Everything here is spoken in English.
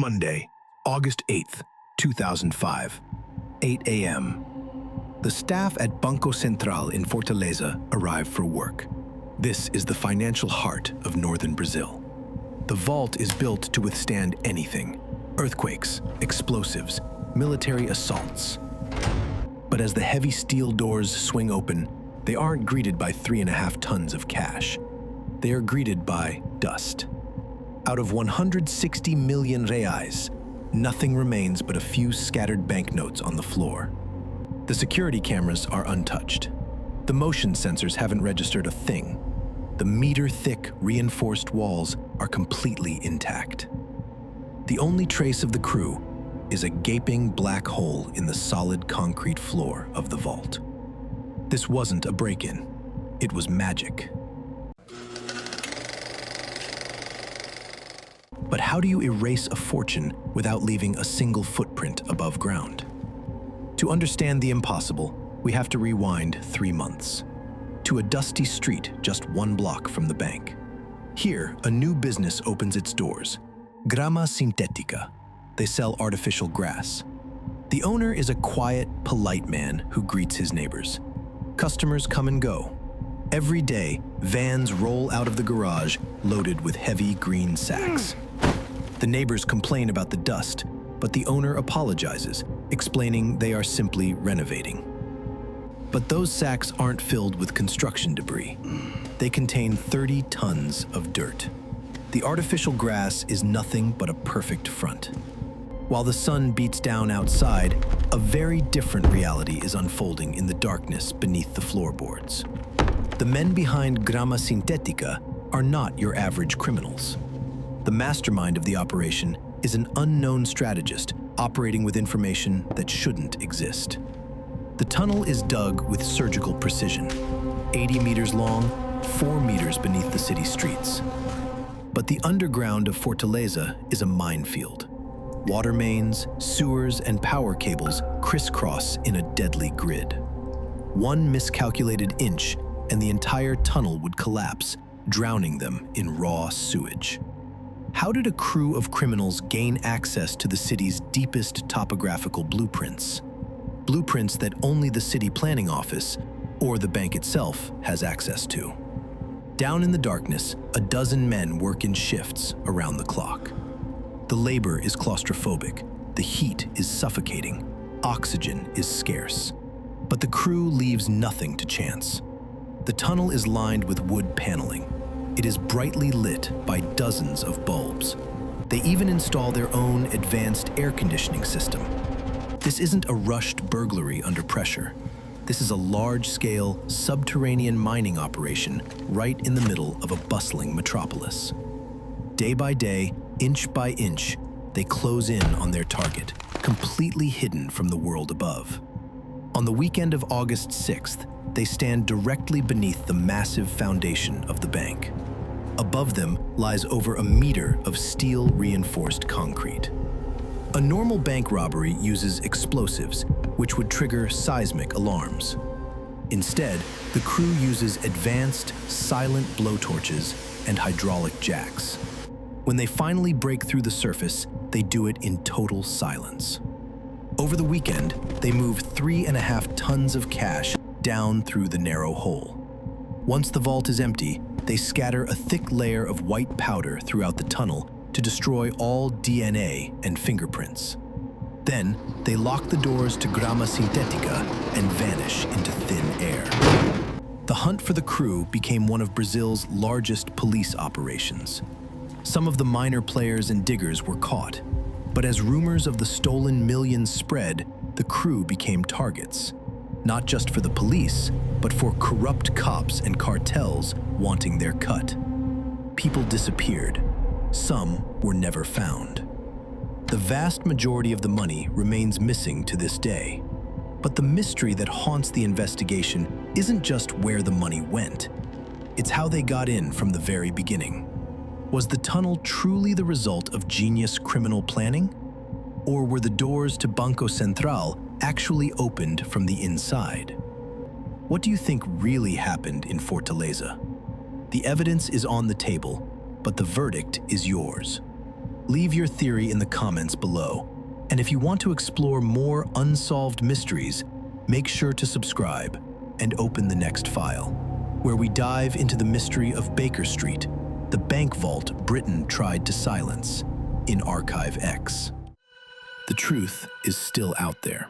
Monday, August 8th, 2005, 8 a.m. The staff at Banco Central in Fortaleza arrive for work. This is the financial heart of northern Brazil. The vault is built to withstand anything: earthquakes, explosives, military assaults. But as the heavy steel doors swing open, they aren't greeted by 3.5 tons of cash. They are greeted by dust. Out of 160 million reais, nothing remains but a few scattered banknotes on the floor. The security cameras are untouched. The motion sensors haven't registered a thing. The meter-thick, reinforced walls are completely intact. The only trace of the crew is a gaping black hole in the solid concrete floor of the vault. This wasn't a break-in. It was magic. But how do you erase a fortune without leaving a single footprint above ground? To understand the impossible, we have to rewind 3 months. To a dusty street just 1 block from the bank. Here, a new business opens its doors. Grama Sintética. They sell artificial grass. The owner is a quiet, polite man who greets his neighbors. Customers come and go. Every day, vans roll out of the garage loaded with heavy green sacks. The neighbors complain about the dust, but the owner apologizes, explaining they are simply renovating. But those sacks aren't filled with construction debris. They contain 30 tons of dirt. The artificial grass is nothing but a perfect front. While the sun beats down outside, a very different reality is unfolding in the darkness beneath the floorboards. The men behind Grama Sintética are not your average criminals. The mastermind of the operation is an unknown strategist operating with information that shouldn't exist. The tunnel is dug with surgical precision, 80 meters long, 4 meters beneath the city streets. But the underground of Fortaleza is a minefield. Water mains, sewers, and power cables crisscross in a deadly grid. One miscalculated inch and the entire tunnel would collapse, drowning them in raw sewage. How did a crew of criminals gain access to the city's deepest topographical blueprints? Blueprints that only the city planning office, or the bank itself, has access to. Down in the darkness, a dozen men work in shifts around the clock. The labor is claustrophobic, the heat is suffocating, oxygen is scarce. But the crew leaves nothing to chance. The tunnel is lined with wood paneling. It is brightly lit by dozens of bulbs. They even install their own advanced air conditioning system. This isn't a rushed burglary under pressure. This is a large-scale, subterranean mining operation right in the middle of a bustling metropolis. Day by day, inch by inch, they close in on their target, completely hidden from the world above. On the weekend of August 6th, they stand directly beneath the massive foundation of the bank. Above them lies over a meter of steel-reinforced concrete. A normal bank robbery uses explosives, which would trigger seismic alarms. Instead, the crew uses advanced, silent blowtorches and hydraulic jacks. When they finally break through the surface, they do it in total silence. Over the weekend, they move 3.5 tons of cash down through the narrow hole. Once the vault is empty, they scatter a thick layer of white powder throughout the tunnel to destroy all DNA and fingerprints. Then, they lock the doors to Grama Sintética and vanish into thin air. The hunt for the crew became one of Brazil's largest police operations. Some of the minor players and diggers were caught, but as rumors of the stolen millions spread, the crew became targets. Not just for the police, but for corrupt cops and cartels wanting their cut. People disappeared. Some were never found. The vast majority of the money remains missing to this day. But the mystery that haunts the investigation isn't just where the money went. It's how they got in from the very beginning. Was the tunnel truly the result of genius criminal planning? Or were the doors to Banco Central actually opened from the inside? What do you think really happened in Fortaleza? The evidence is on the table, but the verdict is yours. Leave your theory in the comments below. And if you want to explore more unsolved mysteries, make sure to subscribe and open the next file, where we dive into the mystery of Baker Street, the bank vault Britain tried to silence, in ArchiveX. The truth is still out there.